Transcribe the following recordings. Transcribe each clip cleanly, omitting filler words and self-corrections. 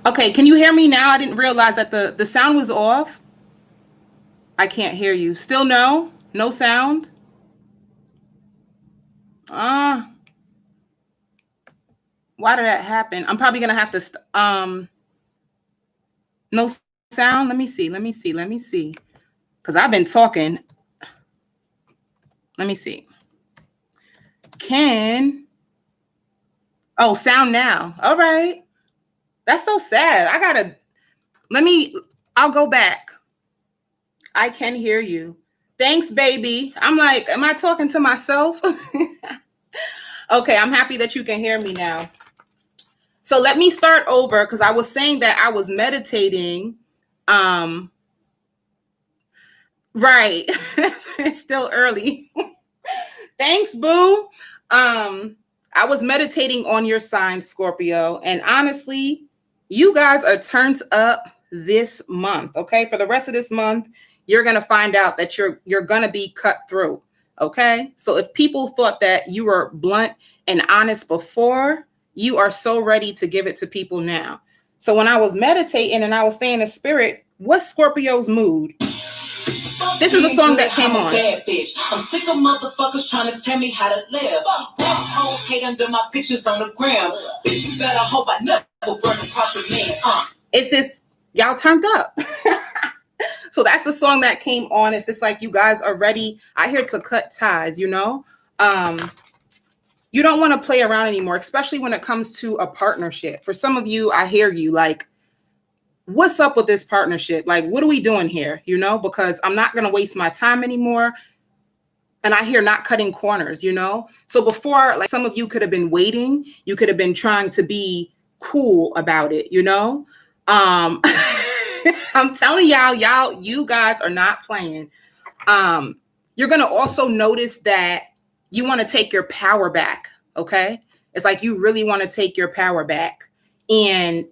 Okay, can you hear me now? I didn't realize that the sound was off. I can't hear you. Still no? No sound? Uh, why did that happen? I'm probably gonna have to no sound. Let me see. Because I've been talking. Let me see. Can sound now. All right. That's so sad. Let me I'll go back. I can hear you. Thanks, baby. I'm like, am I talking to myself? Okay, I'm happy that you can hear me now. So let me start over because I was saying that I was meditating. Um, right. It's still early. Thanks, boo. I was meditating on your sign, Scorpio, and honestly, you guys are turned up this month. Okay, for the rest of this month, you're gonna find out that you're gonna be cut through. Okay, so if people thought that you were blunt and honest before, you are so ready to give it to people now. So when I was meditating and I was saying to spirit, what's Scorpio's mood? This is a song that came on. Bad bitch. I'm sick of motherfuckers trying to tell me how to live. Hoes hate under my pictures on the gram. Bitch, you better hope I never run across your man. It's this, y'all turned up. So that's the song that came on. It's just like you guys are ready. I hear to cut ties, you know? You don't want to play around anymore, especially when it comes to a partnership. For some of you, I hear you like, what's up with this partnership? Like, what are we doing here? You know, because I'm not going to waste my time anymore. And I hear not cutting corners, you know? So before, like some of you could have been waiting, you could have been trying to be cool about it, you know? I'm telling you guys are not playing. You're going to also notice that you want to take your power back. Okay. It's like you really want to take your power back. And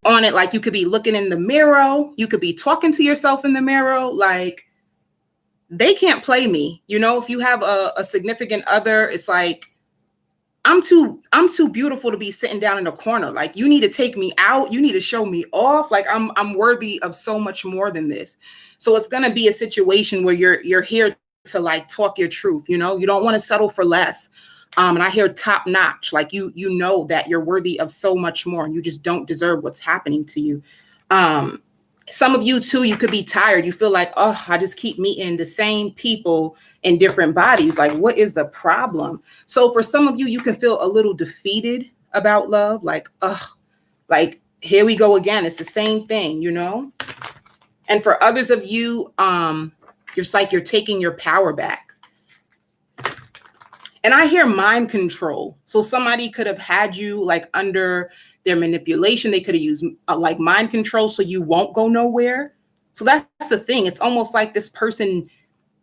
on it, like you could be looking in the mirror, you could be talking to yourself in the mirror, like they can't play me. You know, if you have a significant other, it's like I'm too beautiful to be sitting down in a corner. Like you need to take me out, you need to show me off. Like I'm worthy of so much more than this. So it's gonna be a situation where you're here to like talk your truth, you know, you don't want to settle for less. And I hear top notch, like you know that you're worthy of so much more and you just don't deserve what's happening to you. Some of you too, you could be tired. You feel like, oh, I just keep meeting the same people in different bodies. Like, what is the problem? So for some of you, you can feel a little defeated about love. Like, like here we go again. It's the same thing, you know? And for others of you, it's like you're taking your power back. And I hear mind control. So somebody could have had you like under their manipulation. They could have used like mind control so you won't go nowhere. So that's the thing. It's almost like this person,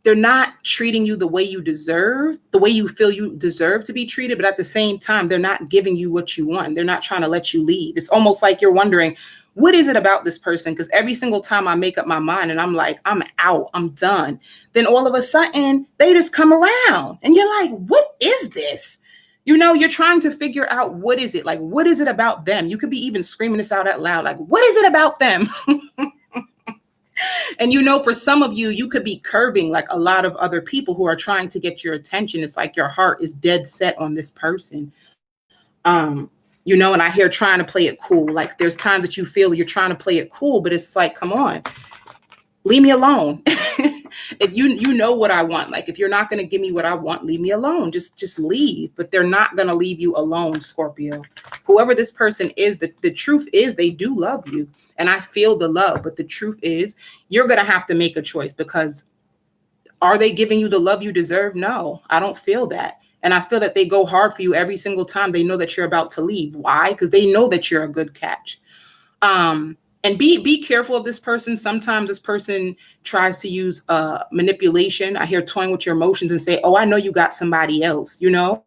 they're not treating you the way you deserve, the way you feel you deserve to be treated. But at the same time, they're not giving you what you want. They're not trying to let you leave. It's almost like you're wondering, what is it about this person? Because every single time I make up my mind and I'm like, I'm out, I'm done. Then all of a sudden they just come around and you're like, what is this? You know, you're trying to figure out what is it? Like, what is it about them? You could be even screaming this out loud. Like, what is it about them? And, you know, for some of you, you could be curbing like a lot of other people who are trying to get your attention. It's like your heart is dead set on this person. You know, and I hear trying to play it cool. Like there's times that you feel you're trying to play it cool, but it's like, come on, leave me alone. If you know what I want, like if you're not going to give me what I want, leave me alone. Just leave. But they're not going to leave you alone, Scorpio. Whoever this person is, the truth is they do love you. And I feel the love. But the truth is you're going to have to make a choice because are they giving you the love you deserve? No, I don't feel that. And I feel that they go hard for you every single time they know that you're about to leave. Why? Because they know that you're a good catch. And be careful of this person. Sometimes this person tries to use manipulation. I hear toying with your emotions and say, oh, I know you got somebody else. You know,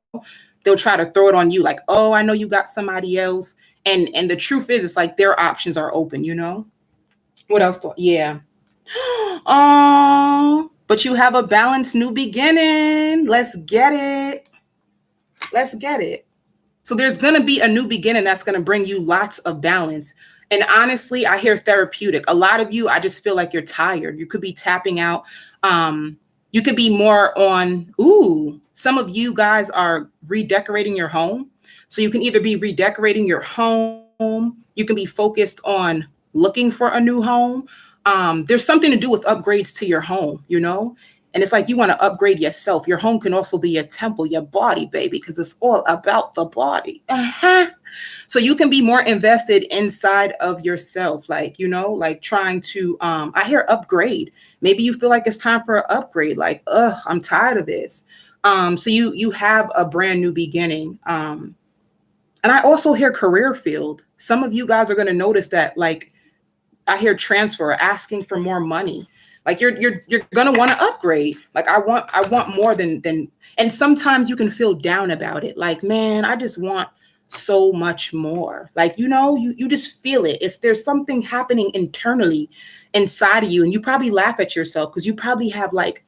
they'll try to throw it on you like, oh, I know you got somebody else. And the truth is, it's like their options are open, you know? What else? Yeah. Oh, but you have a balanced new beginning. Let's get it. Let's get it. So there's going to be a new beginning that's going to bring you lots of balance. And honestly, I hear therapeutic. A lot of you, I just feel like you're tired. You could be tapping out. You could be more on, ooh, some of you guys are redecorating your home. So you can either be redecorating your home, you can be focused on looking for a new home. There's something to do with upgrades to your home, you know? And it's like you want to upgrade yourself. Your home can also be your temple, your body, baby, because it's all about the body. So you can be more invested inside of yourself, like, you know, like trying to, I hear upgrade. Maybe you feel like it's time for an upgrade, like, ugh, I'm tired of this. So you have a brand new beginning. And I also hear career field. Some of you guys are going to notice that, like, I hear transfer, asking for more money. Like you're gonna want to upgrade. Like I want more than, and sometimes you can feel down about it. Like, man, I just want so much more. Like, you know, you just feel it. There's something happening internally inside of you, and you probably laugh at yourself because you probably have like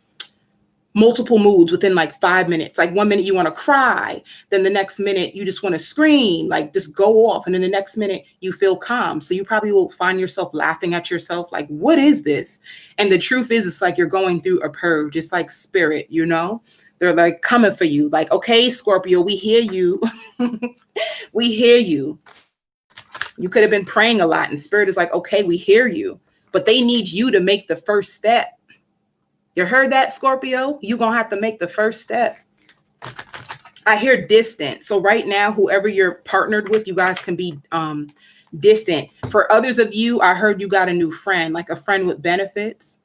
multiple moods within like 5 minutes. Like 1 minute you want to cry, then the next minute you just want to scream, like just go off, and then the next minute you feel calm. So you probably will find yourself laughing at yourself, like, what is this? And the truth is, it's like you're going through a purge. It's like spirit, you know, they're like coming for you, like, okay, Scorpio, we hear you. We hear you. You could have been praying a lot, and spirit is like, okay, we hear you, but they need you to make the first step. You heard that, Scorpio? You're going to have to make the first step. I hear distant. So right now, whoever you're partnered with, you guys can be distant. For others of you, I heard you got a new friend, like a friend with benefits.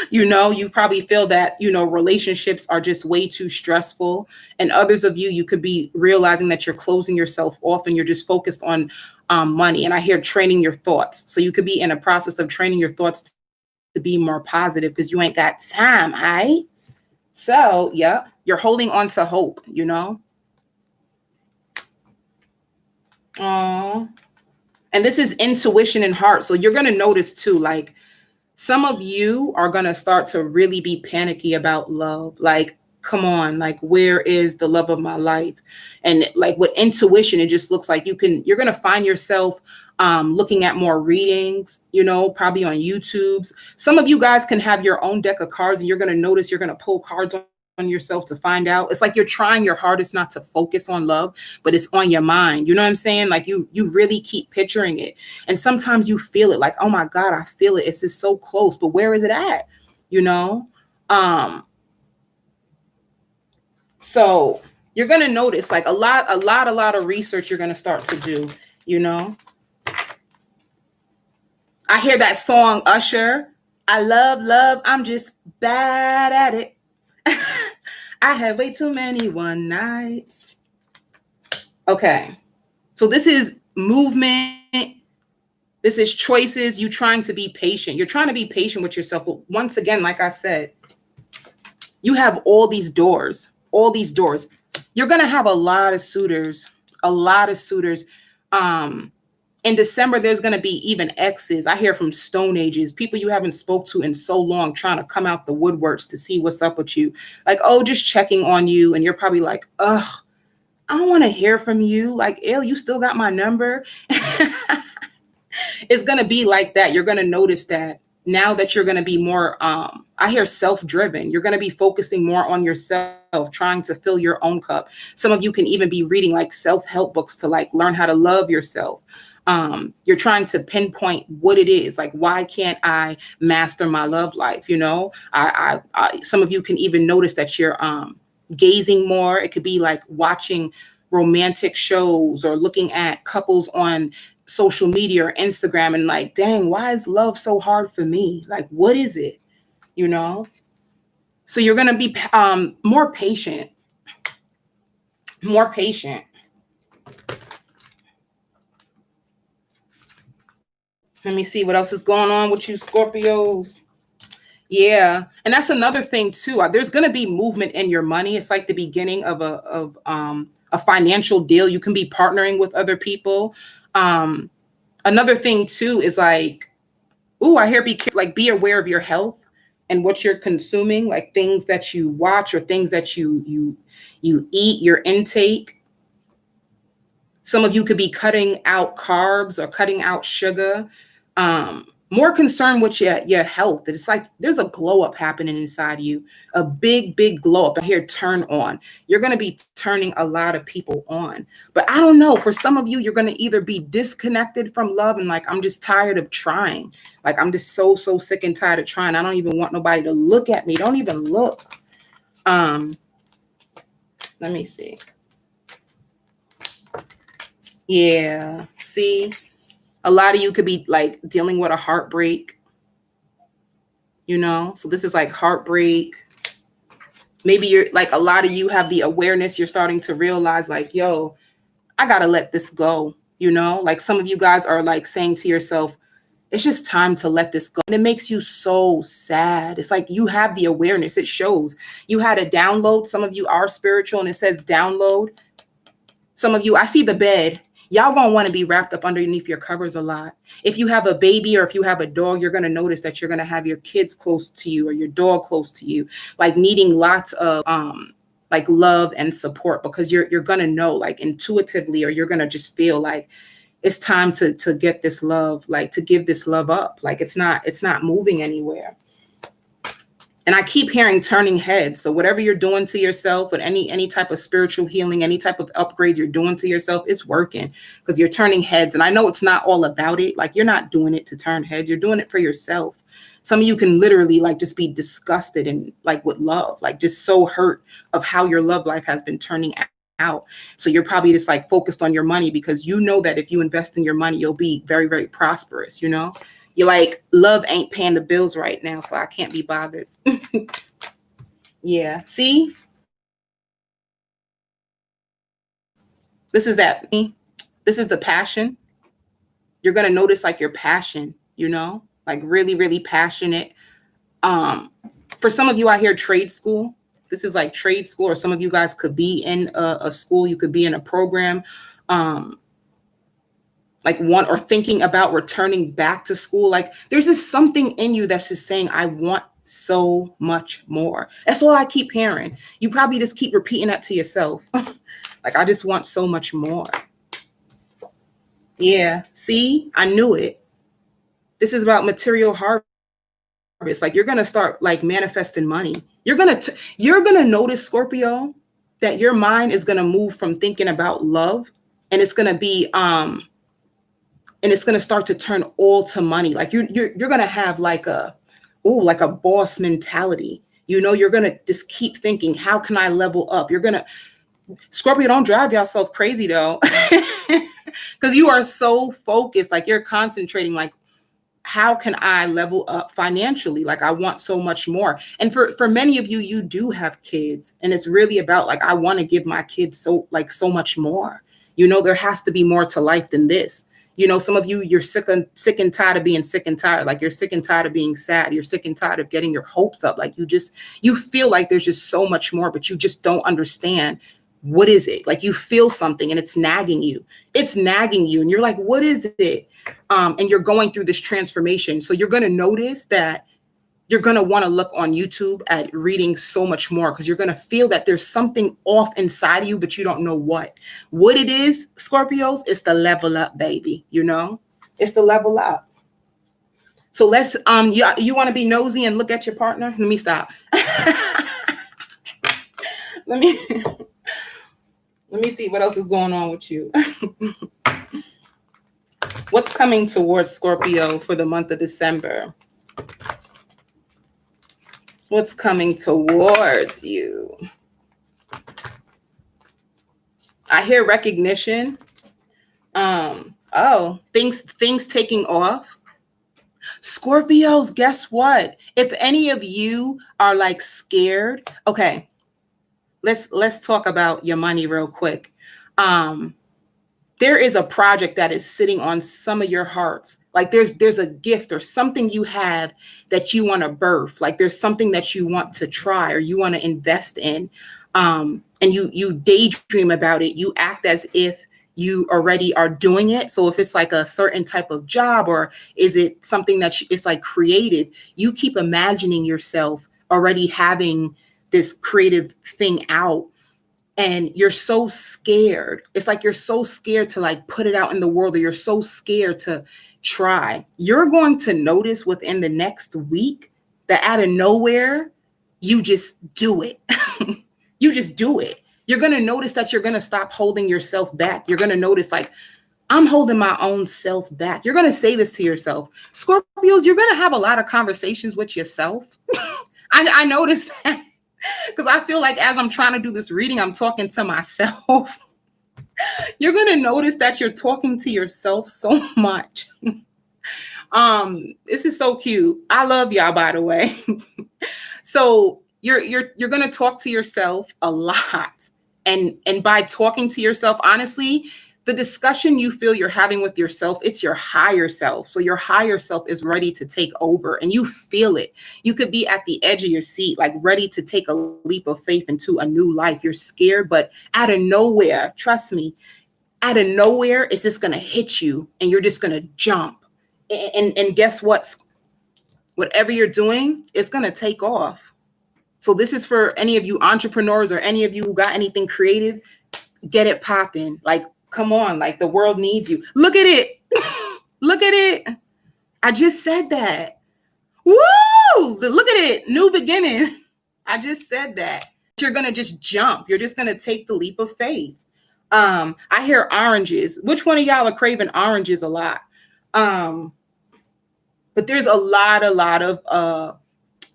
You know, you probably feel that, you know, relationships are just way too stressful. And others of you, you could be realizing that you're closing yourself off and you're just focused on money. And I hear training your thoughts. So you could be in a process of training your thoughts to be more positive because you ain't got time, right? So, yeah, you're holding on to hope, you know? Oh, and this is intuition and heart. So you're going to notice too, like, some of you are going to start to really be panicky about love. Like, come on, like, where is the love of my life? And like with intuition, it just looks like you're going to find yourself looking at more readings, you know, probably on YouTube's. Some of you guys can have your own deck of cards, and you're going to notice you're going to pull cards on yourself to find out. It's like you're trying your hardest not to focus on love, but it's on your mind. You know what I'm saying? Like you really keep picturing it. And sometimes you feel it like, oh my God, I feel it. It's just so close, but where is it at? You know? So you're going to notice like a lot of research you're going to start to do, you know? I hear that song, Usher. I love. I'm just bad at it. I had way too many one nights. Okay. So this is movement. This is choices. You trying to be patient. You're trying to be patient with yourself. But once again, like I said, you have all these doors. You're going to have a lot of suitors. In December, there's going to be even exes. I hear from Stone Ages, people you haven't spoke to in so long, trying to come out the woodworks to see what's up with you. Like, oh, just checking on you. And you're probably like, ugh, I don't want to hear from you. Like, ew, you still got my number. It's going to be like that. You're going to notice that now that you're going to be more, I hear self-driven. You're going to be focusing more on yourself, trying to fill your own cup. Some of you can even be reading like self-help books to like learn how to love yourself. You're trying to pinpoint what it is. Like, why can't I master my love life? You know, I some of you can even notice that you're gazing more. It could be like watching romantic shows or looking at couples on social media or Instagram and like, dang, why is love so hard for me? Like, what is it? You know? So you're going to be more patient. Let me see what else is going on with you, Scorpios. Yeah. And that's another thing too. There's going to be movement in your money. It's like the beginning of a financial deal. You can be partnering with other people. Another thing too is like, ooh, I hear be aware of your health and what you're consuming, like things that you watch or things that you eat, your intake. Some of you could be cutting out carbs or cutting out sugar. More concerned with your health. It's like there's a glow up happening inside you, a big, big glow up. I hear turn on. You're going to be turning a lot of people on. But I don't know. For some of you, you're going to either be disconnected from love and like, I'm just tired of trying. Like, I'm just so sick and tired of trying. I don't even want nobody to look at me. Don't even look. Let me see. Yeah. See, a lot of you could be like dealing with a heartbreak, you know? So this is like heartbreak. Maybe you're like, a lot of you have the awareness. You're starting to realize like, yo, I got to let this go. You know, like some of you guys are like saying to yourself, it's just time to let this go. And it makes you so sad. It's like you have the awareness. It shows. You had a download. Some of you are spiritual and it says download. Some of you, I see the bed. Y'all won't want to be wrapped up underneath your covers a lot. If you have a baby or if you have a dog, you're going to notice that you're going to have your kids close to you or your dog close to you, like needing lots of like love and support, because you're going to know like intuitively, or you're going to just feel like it's time to get this love, like to give this love up. Like it's not moving anywhere. And I keep hearing turning heads. So whatever you're doing to yourself with any type of spiritual healing, any type of upgrade you're doing to yourself, it's working because you're turning heads. And I know it's not all about it. Like you're not doing it to turn heads. You're doing it for yourself. Some of you can literally like just be disgusted and like with love, like just so hurt of how your love life has been turning out. So you're probably just like focused on your money because you know that if you invest in your money, you'll be very, very prosperous, you know? You're like, love ain't paying the bills right now, so I can't be bothered. Yeah. See? This is that. This is the passion. You're going to notice like your passion, you know, like really, really passionate. For some of you out here, trade school. This is like trade school, or some of you guys could be in a school. You could be in a program. Like one, or thinking about returning back to school. Like there's just something in you that's just saying, I want so much more. That's all I keep hearing. You probably just keep repeating that to yourself. Like, I just want so much more. Yeah. See, I knew it. This is about material harvest. Like you're going to start like manifesting money. You're going to notice, Scorpio, that your mind is going to move from thinking about love, and it's going to be, and it's going to start to turn all to money. Like you're going to have like a boss mentality. You know, you're going to just keep thinking, how can I level up? You're going to, Scorpio, don't drive yourself crazy though. Because you are so focused, like you're concentrating, like, how can I level up financially? Like I want so much more. And for many of you, you do have kids, and it's really about like, I want to give my kids so much more. You know, there has to be more to life than this. You know, some of you, you're sick and tired of being sick and tired. Like you're sick and tired of being sad. You're sick and tired of getting your hopes up. Like you feel like there's just so much more, but you just don't understand. What is it? Like you feel something and it's nagging you. It's nagging you. And you're like, what is it? And you're going through this transformation. So you're going to notice that you're going to want to look on YouTube at reading so much more, because you're going to feel that there's something off inside of you, but you don't know what it is. Scorpios, it's the level up, baby. You know, it's the level up. So let's, you want to be nosy and look at your partner? Let me stop. Let me see what else is going on with you. What's coming towards Scorpio for the month of December? What's coming towards you? I hear recognition. Things taking off. Scorpios, guess what? If any of you are like scared, okay, let's talk about your money real quick. There is a project that is sitting on some of your hearts. Like there's a gift or something you have that you want to birth. Like there's something that you want to try or you want to invest in. And you daydream about it. You act as if you already are doing it. So if it's like a certain type of job, or is it something that it's like created, you keep imagining yourself already having this creative thing out. and you're so scared. It's like you're so scared to like put it out in the world, or you're so scared to try. You're going to notice within the next week that out of nowhere, you just do it. You just do it. You're going to notice that you're going to stop holding yourself back. You're going to notice, like, I'm holding my own self back. You're going to say this to yourself. Scorpios, you're going to have a lot of conversations with yourself. I noticed that because I feel like as I'm trying to do this reading, I'm talking to myself. You're going to notice that you're talking to yourself so much. This is so cute. I love y'all, by the way. So you're going to talk to yourself a lot. And by talking to yourself, honestly, the discussion you feel you're having with yourself, it's your higher self. So your higher self is ready to take over, and you feel it. You could be at the edge of your seat, like ready to take a leap of faith into a new life. You're scared, but out of nowhere, trust me, out of nowhere, it's just going to hit you and you're just going to jump. And guess what? Whatever you're doing, it's going to take off. So this is for any of you entrepreneurs or any of you who got anything creative, get it popping. Like, come on, like the world needs you. Look at it. Look at it. I just said that. Woo! Look at it. New beginning. I just said that. You're going to just jump. You're just going to take the leap of faith. I hear oranges. Which one of y'all are craving oranges a lot? But there's a lot of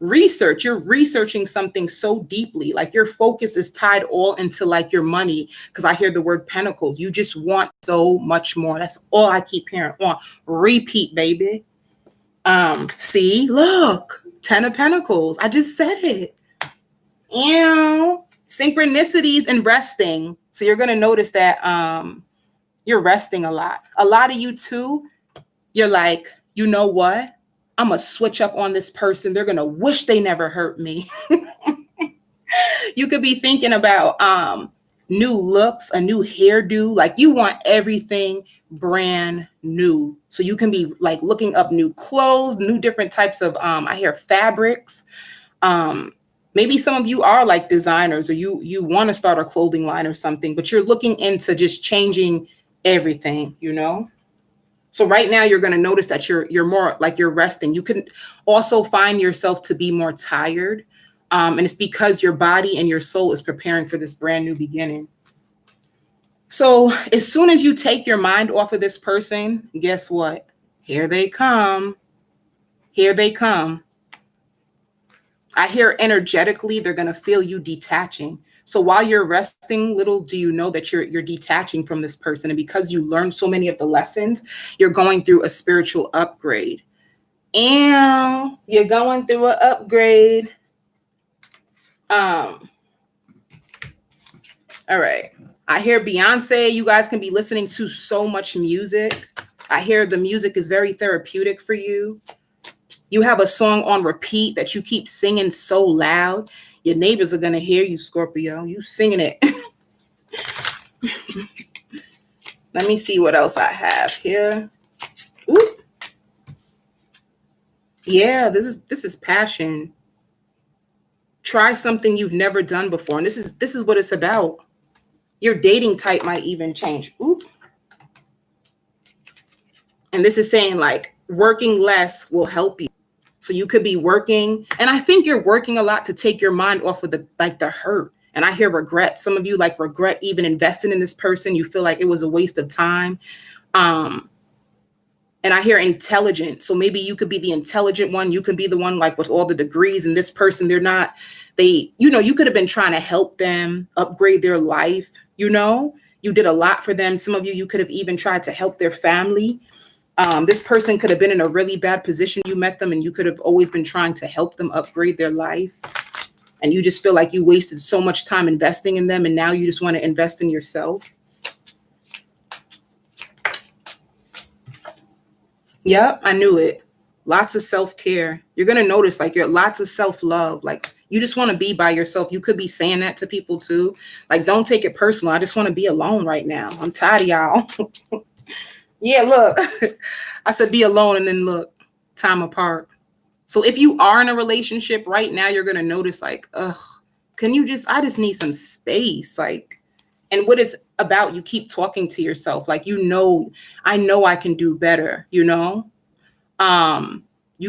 research. You're researching something so deeply, like your focus is tied all into like your money, because I hear the word pentacles. You just want so much more. That's all I keep hearing. On repeat, baby. See, look, 10 of Pentacles. I just said it. Ew. Synchronicities and resting. So you're gonna notice that you're resting a lot. A lot of you too, you're like, you know what? I'm going to switch up on this person. They're going to wish they never hurt me. You could be thinking about new looks, a new hairdo. Like you want everything brand new. So you can be like looking up new clothes, new different types of, I hear fabrics. Maybe some of you are like designers, or you want to start a clothing line or something, but you're looking into just changing everything, you know? So right now you're going to notice that you're more like you're resting. You can also find yourself to be more tired. And it's because your body and your soul is preparing for this brand new beginning. So as soon as you take your mind off of this person, guess what? Here they come. Here they come. I hear energetically, they're going to feel you detaching. So while you're resting, little do you know that you're detaching from this person. And because you learned so many of the lessons, you're going through a spiritual upgrade. And you're going through an upgrade. All right. I hear Beyonce. You guys can be listening to so much music. I hear the music is very therapeutic for you. You have a song on repeat that you keep singing so loud. Your neighbors are going to hear you, Scorpio. You singing it. Let me see what else I have here. Ooh. Yeah, this is passion. Try something you've never done before. And this is what it's about. Your dating type might even change. Ooh. And this is saying like working less will help you. So you could be working, and I think you're working a lot to take your mind off of the hurt. And I hear regret. Some of you like regret even investing in this person. You feel like it was a waste of time. And I hear intelligent. So maybe you could be the intelligent one. You can be the one like with all the degrees, and this person, you could have been trying to help them upgrade their life. You did a lot for them. Some of you could have even tried to help their family. This person could have been in a really bad position. You met them and you could have always been trying to help them upgrade their life. And you just feel like you wasted so much time investing in them. And now you just want to invest in yourself. Yep, I knew it. Lots of self-care. You're going to notice like you're lots of self-love. Like you just want to be by yourself. You could be saying that to people too. Like, don't take it personal. I just want to be alone right now. I'm tired of y'all. Yeah, look, I said be alone, and then look, time apart. So if you are in a relationship right now, you're going to notice like, can you just, I just need some space. Like, and what it's about, you keep talking to yourself. Like, I know I can do better, you're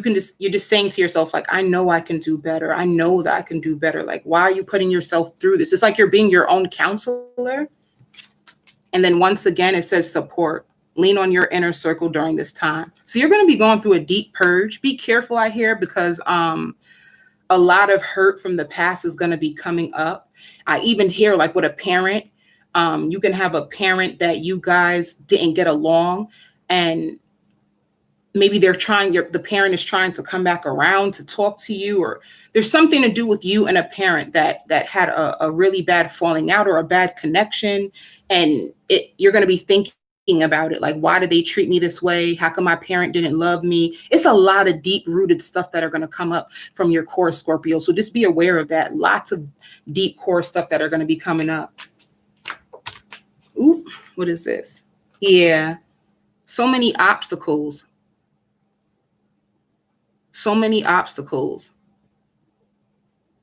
just saying to yourself, like, I know I can do better. I know that I can do better. Like, why are you putting yourself through this? It's like you're being your own counselor. And then once again, it says support. Lean on your inner circle during this time. So you're going to be going through a deep purge. Be careful, I hear, because a lot of hurt from the past is going to be coming up. I even hear, like, with a parent, you can have a parent that you guys didn't get along, and maybe the parent is trying to come back around to talk to you, or there's something to do with you and a parent that had a really bad falling out or a bad connection. And you're going to be thinking about it. Like, why did they treat me this way? How come my parent didn't love me? It's a lot of deep rooted stuff that are going to come up from your core, Scorpio. So just be aware of that. Lots of deep core stuff that are going to be coming up. Ooh, what is this? Yeah. So many obstacles. So many obstacles.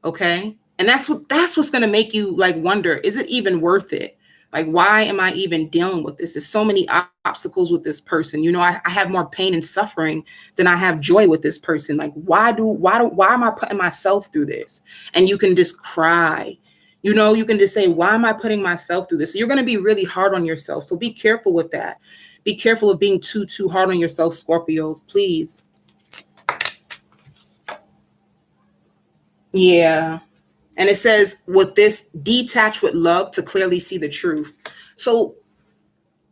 Okay. And that's what's going to make you, like, wonder, is it even worth it? Like, why am I even dealing with this? There's so many obstacles with this person. I have more pain and suffering than I have joy with this person. Like, why am I putting myself through this? And you can just cry. You can just say, why am I putting myself through this? So you're going to be really hard on yourself. So be careful with that. Be careful of being too hard on yourself, Scorpios, please. Yeah. And it says, with this, detach with love to clearly see the truth. So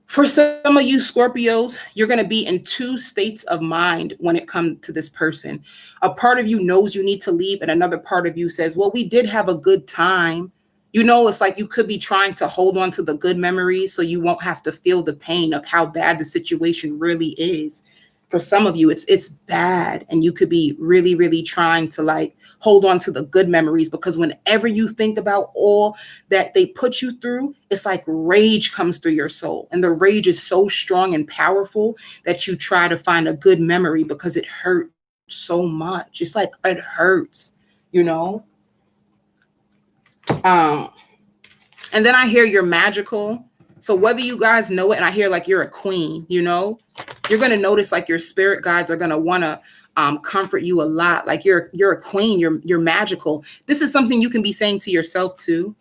for some of you Scorpios, you're going to be in two states of mind when it comes to this person. A part of you knows you need to leave, and another part of you says, well, we did have a good time. It's like you could be trying to hold on to the good memories so you won't have to feel the pain of how bad the situation really is. For some of you, it's bad, and you could be really, really trying to, like, hold on to the good memories, because whenever you think about all that they put you through, it's like rage comes through your soul. And the rage is so strong and powerful that you try to find a good memory because it hurt so much. It's like, it hurts, And then I hear you're magical. So whether you guys know it, and I hear, like, you're a queen, you're going to notice, like, your spirit guides are going to want to comfort you a lot. Like, you're a queen, you're magical. This is something you can be saying to yourself too,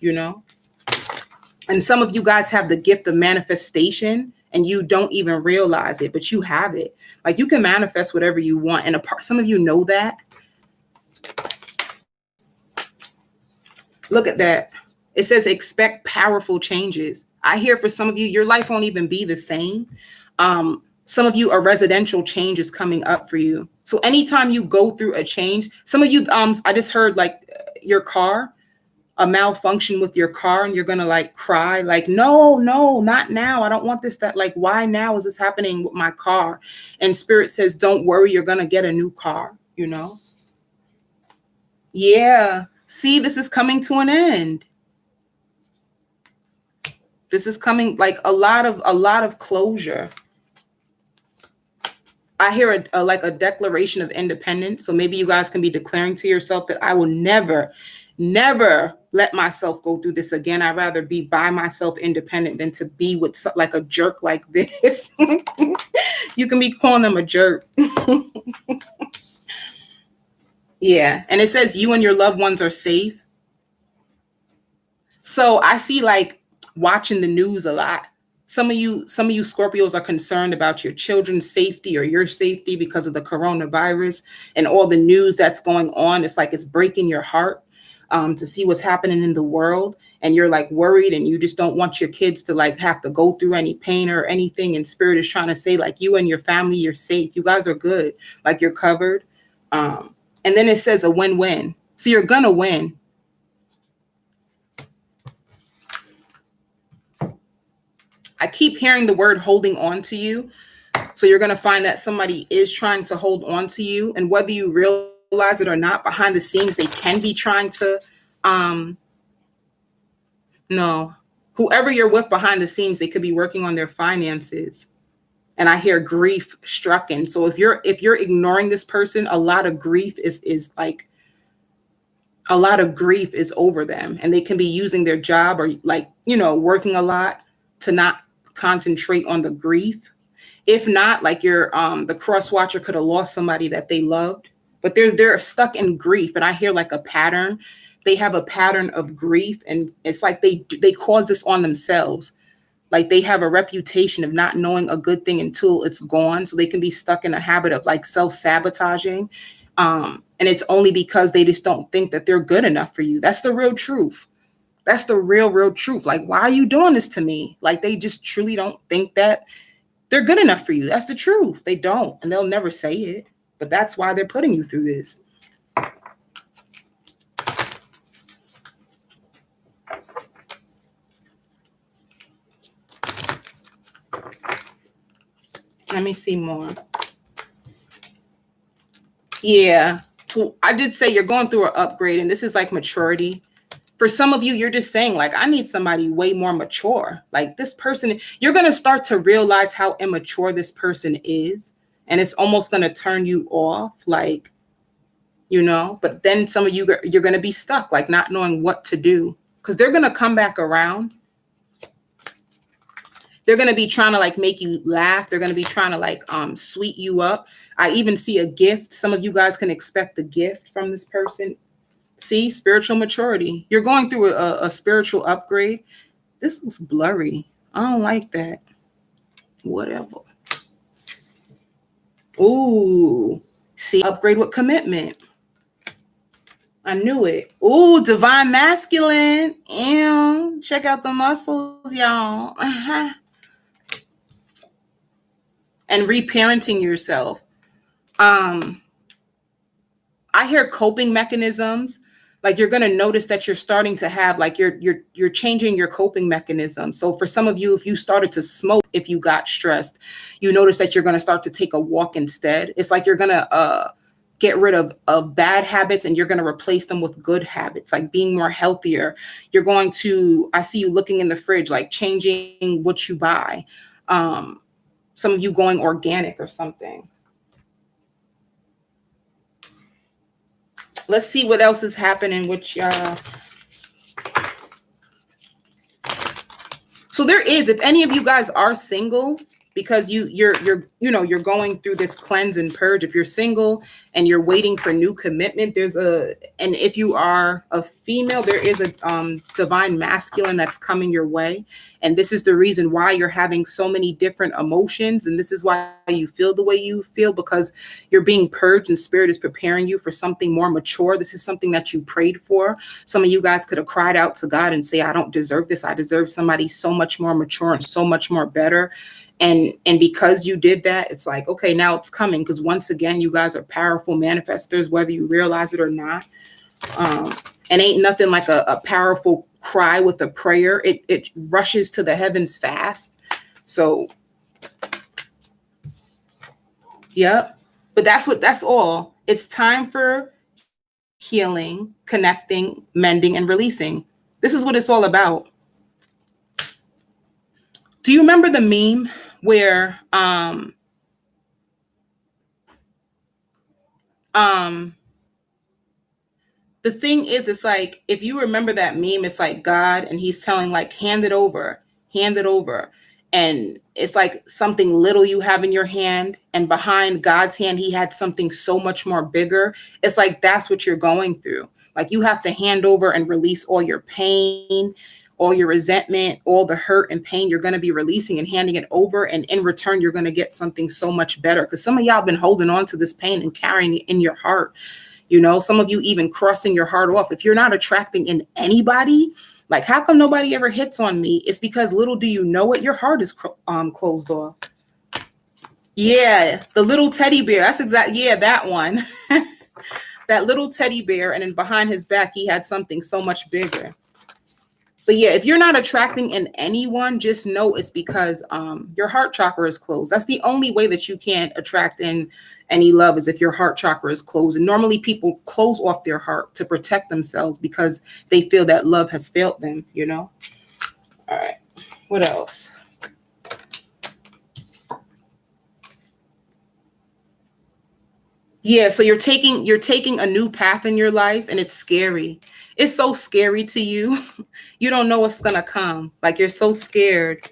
And some of you guys have the gift of manifestation, and you don't even realize it, but you have it. Like, you can manifest whatever you want. And some of you know that. Look at that. It says expect powerful changes. I hear for some of you, your life won't even be the same. Some of you, a residential change is coming up for you. So anytime you go through a change, some of you, I just heard, like, your car, a malfunction with your car, and you're going to, like, cry, like, no, not now. I don't want this, like, why now is this happening with my car? And Spirit says, don't worry, you're going to get a new car, Yeah. See, this is coming to an end. This is coming, like, a lot of closure. I hear like a declaration of independence. So maybe you guys can be declaring to yourself that I will never let myself go through this again. I'd rather be by myself independent than to be with, like, a jerk like this. You can be calling them a jerk. Yeah. And it says you and your loved ones are safe. So I see, like, watching the news a lot. Some of you Scorpios are concerned about your children's safety or your safety because of the coronavirus and all the news that's going on. It's like it's breaking your heart to see what's happening in the world. And you're, like, worried, and you just don't want your kids to, like, have to go through any pain or anything. And Spirit is trying to say, like, you and your family, you're safe. You guys are good. Like, you're covered. And then it says a win-win. So you're going to win. I keep hearing the word holding on to you. So you're going to find that somebody is trying to hold on to you. And whether you realize it or not, behind the scenes, they can be trying to, whoever you're with behind the scenes, they could be working on their finances. And I hear grief stricken. So if you're ignoring this person, a lot of grief is like, a lot of grief is over them, and they can be using their job or like, working a lot to not concentrate on the grief. If not, like the cross watcher could have lost somebody that they loved, but they're stuck in grief. And I hear like a pattern. They have a pattern of grief, and it's like they cause this on themselves. Like they have a reputation of not knowing a good thing until it's gone. So they can be stuck in a habit of like self-sabotaging. And it's only because they just don't think that they're good enough for you. That's the real truth. That's the real truth. Like, why are you doing this to me? Like, they just truly don't think that they're good enough for you. That's the truth. They don't, and they'll never say it. But that's why they're putting you through this. Let me see more. Yeah. So I did say you're going through an upgrade, and this is like maturity. For some of you, you're just saying, like, I need somebody way more mature. Like this person, you're going to start to realize how immature this person is. And it's almost going to turn you off, like, but then some of you, you're going to be stuck, like not knowing what to do, because they're going to come back around. They're going to be trying to like make you laugh. They're going to be trying to like sweet you up. I even see a gift. Some of you guys can expect a gift from this person. See, spiritual maturity. You're going through a spiritual upgrade. This looks blurry. I don't like that. Whatever. Ooh, see, upgrade with commitment. I knew it. Ooh, divine masculine. Ew, check out the muscles, y'all. And reparenting yourself. I hear coping mechanisms. Like you're going to notice that you're starting to have like you're changing your coping mechanism. So for some of you, if you started to smoke, if you got stressed, you notice that you're going to start to take a walk instead. It's like you're going to get rid of bad habits, and you're going to replace them with good habits, like being more healthier. You're going to, I see you looking in the fridge, like changing what you buy. Some of you going organic or something. Let's see what else is happening with y'all. So there is, if any of you guys are single, because you're going through this cleanse and purge. If you're single and you're waiting for new commitment, and if you are a female, there is a divine masculine that's coming your way. And this is the reason why you're having so many different emotions. And this is why you feel the way you feel, because you're being purged and spirit is preparing you for something more mature. This is something that you prayed for. Some of you guys could have cried out to God and say, I don't deserve this. I deserve somebody so much more mature and so much more better. And because you did that, it's like, okay, now it's coming. Because once again, you guys are powerful manifestors, whether you realize it or not. And ain't nothing like a powerful cry with a prayer. It rushes to the heavens fast. So, yep. But that's all. It's time for healing, connecting, mending, and releasing. This is what it's all about. Do you remember the meme where the thing is, it's like, if you remember that meme, it's like God, and he's telling like, hand it over. And it's like something little you have in your hand, and behind God's hand, he had something so much more bigger. It's like, that's what you're going through. Like you have to hand over and release all your pain, all your resentment, all the hurt and pain. You're going to be releasing and handing it over. And in return, you're going to get something so much better. Because some of y'all been holding on to this pain and carrying it in your heart. Some of you even crossing your heart off. If you're not attracting in anybody, like, how come nobody ever hits on me? It's because little do you know it, your heart is closed off. Yeah, the little teddy bear. That's exactly, yeah, that one. That little teddy bear, and then behind his back, he had something so much bigger. But yeah, if you're not attracting in anyone, just know it's because your heart chakra is closed. That's the only way that you can't attract in any love, is if your heart chakra is closed. And normally people close off their heart to protect themselves because they feel that love has failed them, All right. What else? Yeah, so you're taking a new path in your life, and it's scary. It's so scary to you. You don't know what's gonna come. Like, you're so scared.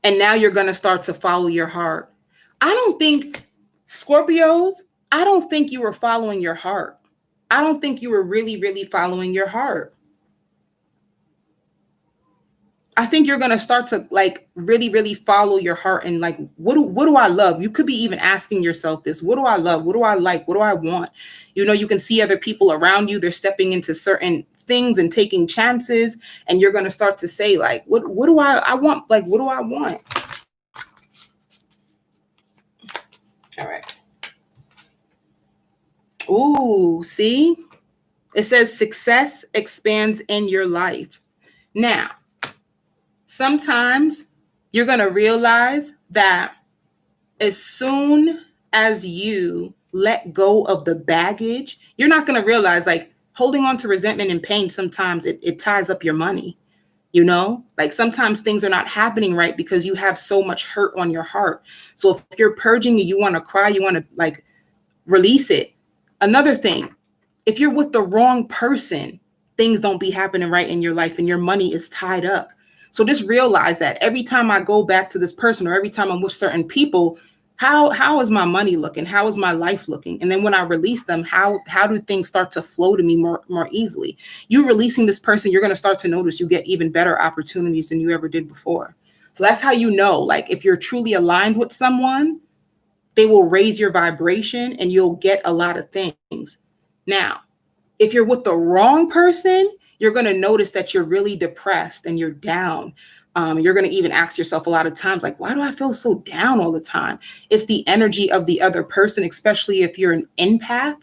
And now you're gonna start to follow your heart. I don't think, Scorpios, I don't think you were following your heart. I don't think you were really, really following your heart. I think you're gonna start to like really, really follow your heart, and like, what do I love? You could be even asking yourself this: what do I love? What do I like? What do I want? You can see other people around you, they're stepping into certain things and taking chances, and you're gonna start to say, like, what do I want? Like, what do I want? All right. Ooh, see? It says success expands in your life. Now, sometimes you're going to realize that as soon as you let go of the baggage, you're not going to realize, like, holding on to resentment and pain, sometimes it ties up your money. Like, sometimes things are not happening right because you have so much hurt on your heart. So if you're purging and you want to cry, you want to like release it. Another thing, if you're with the wrong person, things don't be happening right in your life and your money is tied up. So just realize that every time I go back to this person, or every time I'm with certain people, how is my money looking? How is my life looking? And then when I release them, how do things start to flow to me more easily? You releasing this person, you're going to start to notice you get even better opportunities than you ever did before. So that's how you know, like, if you're truly aligned with someone, they will raise your vibration and you'll get a lot of things. Now, if you're with the wrong person, you're going to notice that you're really depressed and you're down. You're going to even ask yourself a lot of times, like, why do I feel so down all the time? It's the energy of the other person, especially if you're an empath.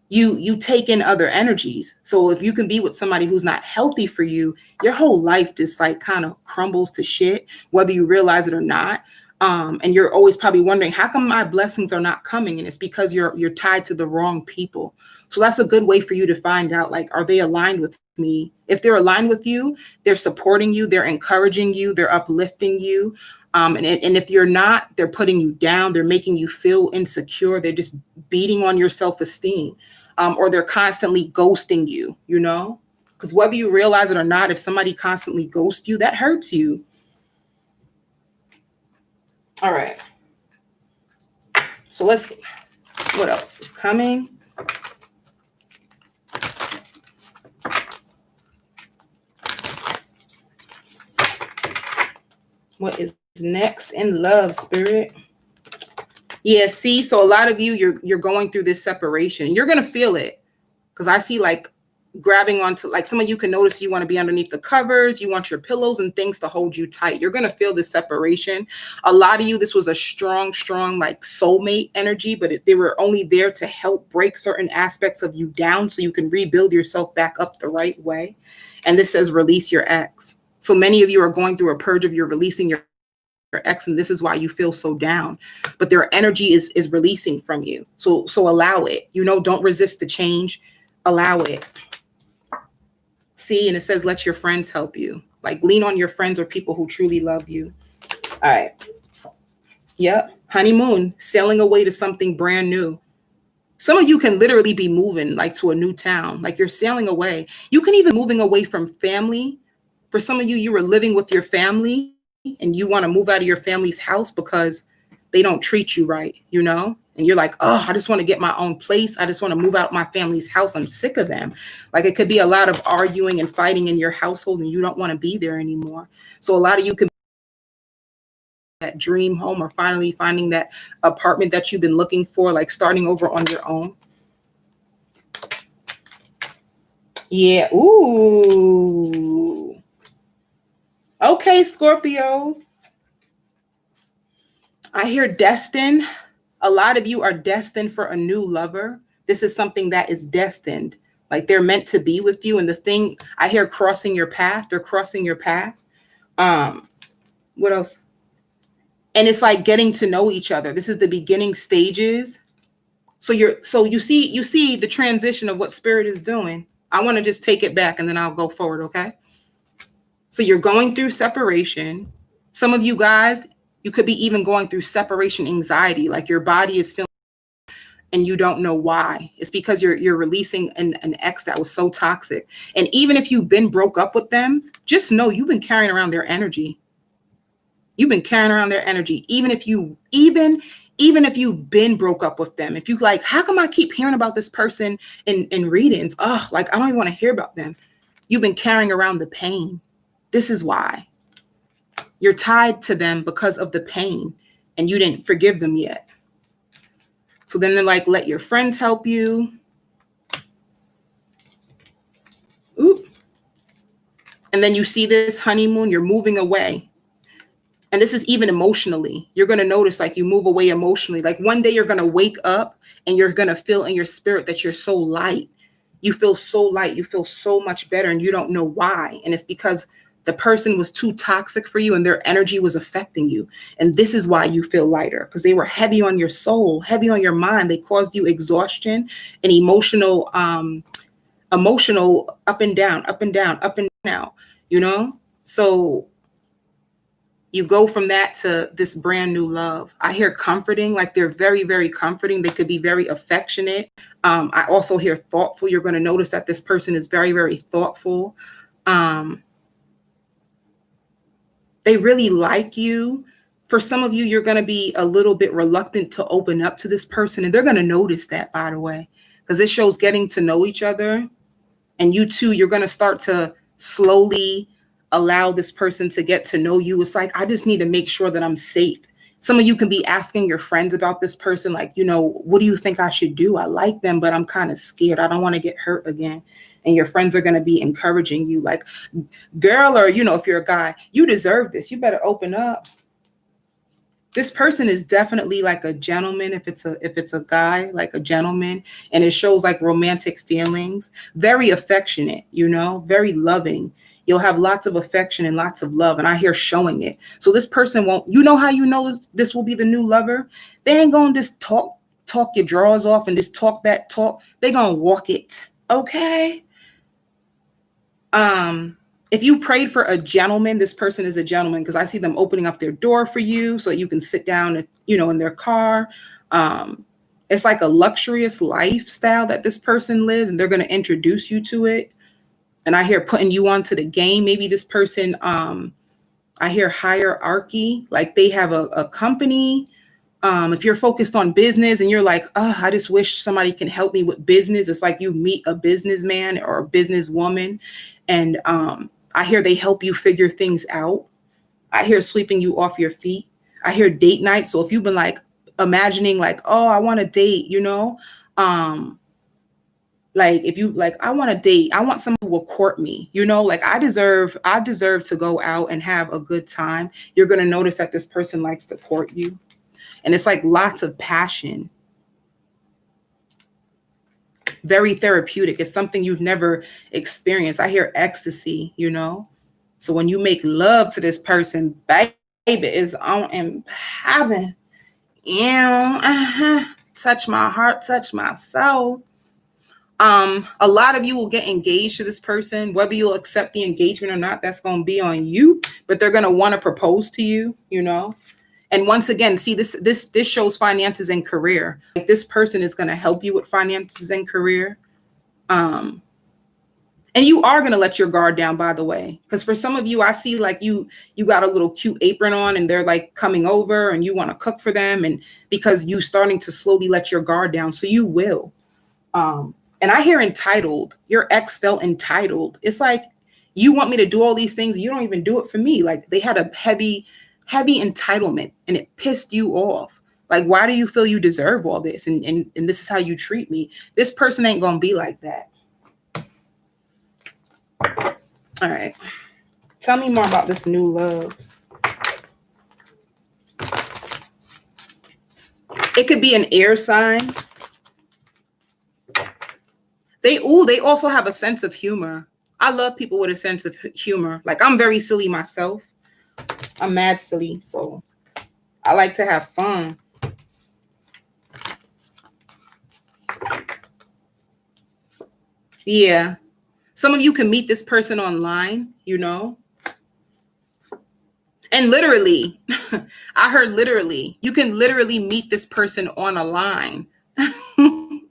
You take in other energies. So if you can be with somebody who's not healthy for you, your whole life just like kind of crumbles to shit, whether you realize it or not. And you're always probably wondering, how come my blessings are not coming? And it's because you're tied to the wrong people. So that's a good way for you to find out, like, are they aligned with me? If they're aligned with you, they're supporting you, they're encouraging you, they're uplifting you. And if you're not, they're putting you down, they're making you feel insecure, they're just beating on your self-esteem, or they're constantly ghosting you, because whether you realize it or not, if somebody constantly ghosts you, that hurts you. All right. So what else is coming? What is next in love, Spirit? Yeah, see, so a lot of you, you're going through this separation. You're gonna feel it, because I see, like, grabbing onto, like, some of you can notice you want to be underneath the covers, you want your pillows and things to hold you tight. You're gonna feel this separation. A lot of you, this was a strong, like, soulmate energy, but they were only there to help break certain aspects of you down so you can rebuild yourself back up the right way. And this says release your ex. So many of you are going through a purge of your releasing your ex, and this is why you feel so down, but their energy is releasing from you. So allow it. Don't resist the change, allow it. See, and it says let your friends help you. Like, lean on your friends or people who truly love you. All right. Yep. Honeymoon, sailing away to something brand new. Some of you can literally be moving, like, to a new town. Like, you're sailing away. You can even moving away from family. For some of you, you were living with your family and you want to move out of your family's house because they don't treat you right, and you're like, oh, I just want to get my own place. I just want to move out of my family's house. I'm sick of them. Like, it could be a lot of arguing and fighting in your household and you don't want to be there anymore. So a lot of you can that dream home, or finally finding that apartment that you've been looking for, like starting over on your own. Yeah. Ooh. Okay, Scorpios. I hear destined. A lot of you are destined for a new lover. This is something that is destined. Like, they're meant to be with you. And the thing I hear, crossing your path. They're crossing your path. What else? And it's like getting to know each other. This is the beginning stages. So you see the transition of what Spirit is doing. I want to just take it back and then I'll go forward, okay? So you're going through separation. Some of you guys, you could be even going through separation anxiety, like your body is feeling and you don't know why. It's because you're releasing an ex that was so toxic. And even if you've been broke up with them, just know you've been carrying around their energy. You've been carrying around their energy. Even if you've been broke up with them, if you like, how come I keep hearing about this person in readings? Oh, like I don't even want to hear about them. You've been carrying around the pain. This is why. You're tied to them because of the pain and you didn't forgive them yet. So then they're like, let your friends help you. Oop. And then you see this honeymoon, you're moving away. And this is even emotionally. You're going to notice like you move away emotionally. Like one day you're going to wake up and you're going to feel in your spirit that you're so light. You feel so light. You feel so much better and you don't know why. And it's because the person was too toxic for you and their energy was affecting you. And this is why you feel lighter, because they were heavy on your soul, heavy on your mind. They caused you exhaustion and emotional up and down, up and down, up and down, you know? So you go from that to this brand new love. I hear comforting, like they're very, very comforting. They could be very affectionate. I also hear thoughtful. You're going to notice that this person is very, very thoughtful. They really like you. For some of you, you're going to be a little bit reluctant to open up to this person. And they're going to notice that, by the way, because it shows getting to know each other. And you too, you're going to start to slowly allow this person to get to know you. It's like, I just need to make sure that I'm safe. Some of you can be asking your friends about this person. Like, you know, what do you think I should do? I like them, but I'm kind of scared. I don't want to get hurt again. And your friends are going to be encouraging you like, girl, or, you know, if you're a guy, you deserve this. You better open up. This person is definitely like a gentleman. If it's a guy, like a gentleman, and it shows like romantic feelings, very affectionate, you know, very loving. You'll have lots of affection and lots of love. And I hear showing it. So this person won't, you know how you know this will be the new lover? They ain't going to just talk your drawers off and just talk that talk. They're going to walk it. Okay. If you prayed for a gentleman, this person is a gentleman, because I see them opening up their door for you so you can sit down, you know, in their car. It's like a luxurious lifestyle that this person lives, and they're going to introduce you to it. And I hear putting you onto the game. Maybe this person, I hear hierarchy, like they have a company. If you're focused on business and you're like, oh, I just wish somebody can help me with business. It's like you meet a businessman or a businesswoman, and I hear they help you figure things out. I hear sweeping you off your feet. I hear date night. So if you've been like imagining like, oh, I want to date, you know, like if you like, I want to date, I want someone who will court me, you know, like I deserve to go out and have a good time. You're going to notice that this person likes to court you. And it's like lots of passion. Very therapeutic. It's something you've never experienced. I hear ecstasy, you know. So when you make love to this person, baby, is on and having, touch my heart, touch my soul. A lot of you will get engaged to this person. Whether you'll accept the engagement or not, that's going to be on you. But they're going to want to propose to you, you know. And once again, see, this shows finances and career. Like this person is going to help you with finances and career. And you are going to let your guard down, by the way, because for some of you, I see like you got a little cute apron on and they're like coming over and you want to cook for them. And because you starting to slowly let your guard down. So you will. And I hear entitled. Your ex felt entitled. It's like, you want me to do all these things. You don't even do it for me. Like they had a heavy entitlement and it pissed you off. Like, why do you feel you deserve all this? And this is how you treat me. This person ain't going to be like that. All right. Tell me more about this new love. It could be an air sign. They also have a sense of humor. I love people with a sense of humor. Like I'm very silly myself. I'm mad silly, so I like to have fun. Yeah. Some of you can meet this person online, you know. And literally, I heard literally, you can literally meet this person on a line.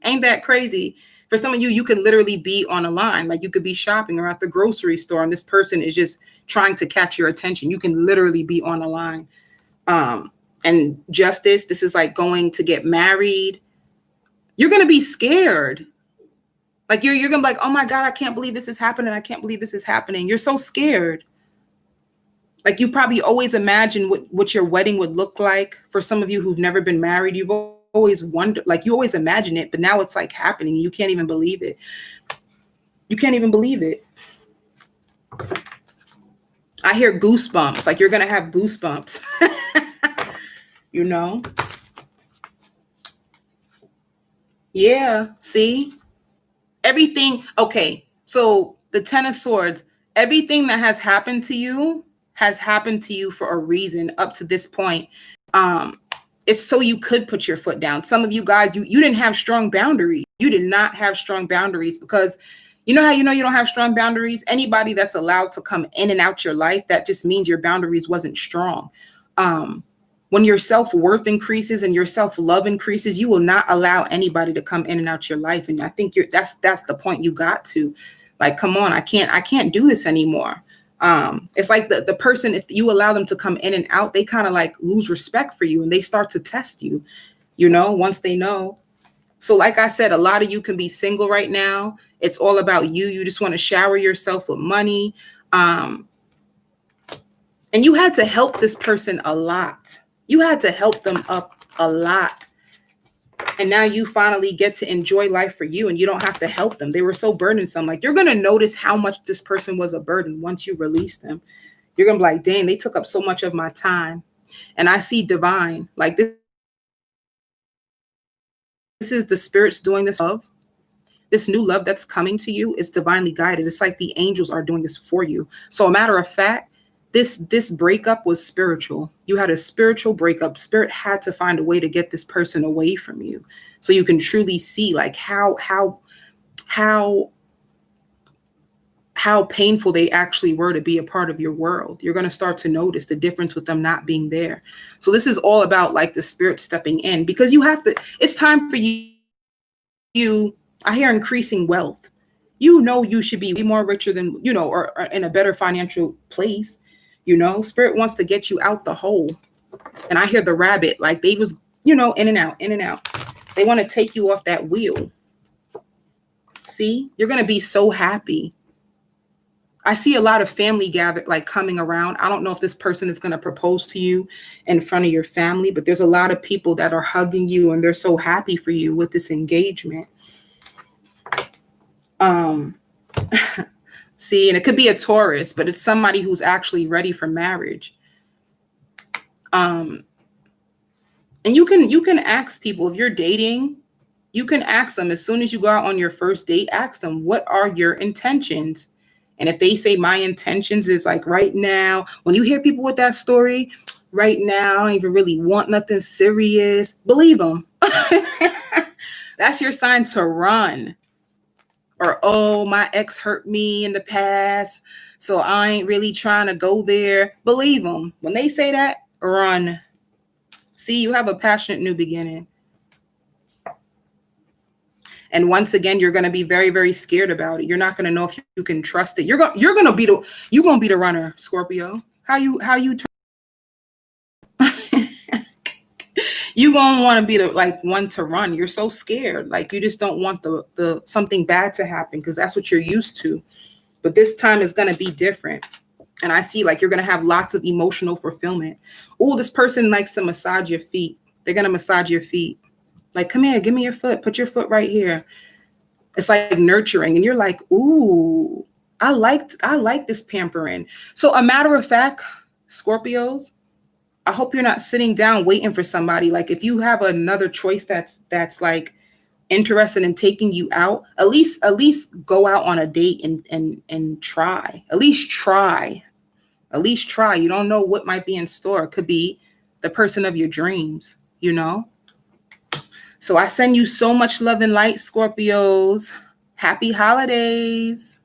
Ain't that crazy? For some of you, you can literally be on a line. Like you could be shopping or at the grocery store, and this person is just trying to catch your attention. You can literally be on a line. And justice, this is like going to get married. You're going to be scared. Like you're going to be like, oh my God, I can't believe this is happening. I can't believe this is happening. You're so scared. Like you probably always imagine what your wedding would look like. For some of you who've never been married, you've always wondered, like you always imagine it, but now it's like happening. You can't even believe it. You can't even believe it. I hear goosebumps, like you're going to have goosebumps, you know? Yeah, see? Everything, okay, so the Ten of Swords, everything that has happened to you has happened to you for a reason up to this point. It's so you could put your foot down. Some of you guys, you didn't have strong boundaries. You did not have strong boundaries because you know how you know you don't have strong boundaries? Anybody that's allowed to come in and out your life, that just means your boundaries wasn't strong. When your self-worth increases and your self-love increases, you will not allow anybody to come in and out your life. And I think that's the point you got to. Like, come on, I can't do this anymore. It's like the person, if you allow them to come in and out, they kind of like lose respect for you and they start to test you, you know, once they know. So like I said, a lot of you can be single right now. It's all about you. You just want to shower yourself with money. And you had to help this person a lot. You had to help them up a lot. And now you finally get to enjoy life for you and you don't have to help them. They were so burdensome. Like you're going to notice how much this person was a burden once you release them. You're going to be like, dang, they took up so much of my time. And I see divine, like this is the spirits doing this love. This new love that's coming to you is divinely guided. It's like the angels are doing this for you. So a matter of fact, this breakup was spiritual. You had a spiritual breakup. Spirit had to find a way to get this person away from you so you can truly see like how painful they actually were to be a part of your world. You're going to start to notice the difference with them not being there. So this is all about like the spirit stepping in because you have to, it's time for you, I hear increasing wealth. You know, you should be way more richer than, you know, or in a better financial place. You know, spirit wants to get you out the hole. And I hear the rabbit, like they was, you know, in and out, in and out. They want to take you off that wheel. See, you're going to be so happy. I see a lot of family gathered, like coming around. I don't know if this person is going to propose to you in front of your family, but there's a lot of people that are hugging you and they're so happy for you with this engagement. See, and it could be a Taurus, but it's somebody who's actually ready for marriage. And you can ask people if you're dating, you can ask them as soon as you go out on your first date, ask them, what are your intentions? And if they say my intentions is like right now, when you hear people with that story, right now, I don't even really want nothing serious, believe them. That's your sign to run. Or, oh, my ex hurt me in the past, so I ain't really trying to go there. Believe them. When they say that, run. See, you have a passionate new beginning. And once again, you're going to be very, very scared about it. You're not going to know if you can trust it. You're going to be the runner, Scorpio. How you you gonna want to be the like one to run. You're so scared. Like you just don't want the something bad to happen because that's what you're used to. But this time is gonna be different. And I see like you're gonna have lots of emotional fulfillment. Oh, this person likes to massage your feet. They're gonna massage your feet. Like, come here, give me your foot. Put your foot right here. It's like nurturing. And you're like, ooh, I like this pampering. So a matter of fact, Scorpios, I hope you're not sitting down waiting for somebody. Like if you have another choice that's like interested in taking you out, at least go out on a date and try. At least try. You don't know what might be in store. It could be the person of your dreams, you know? So I send you so much love and light, Scorpios. Happy holidays.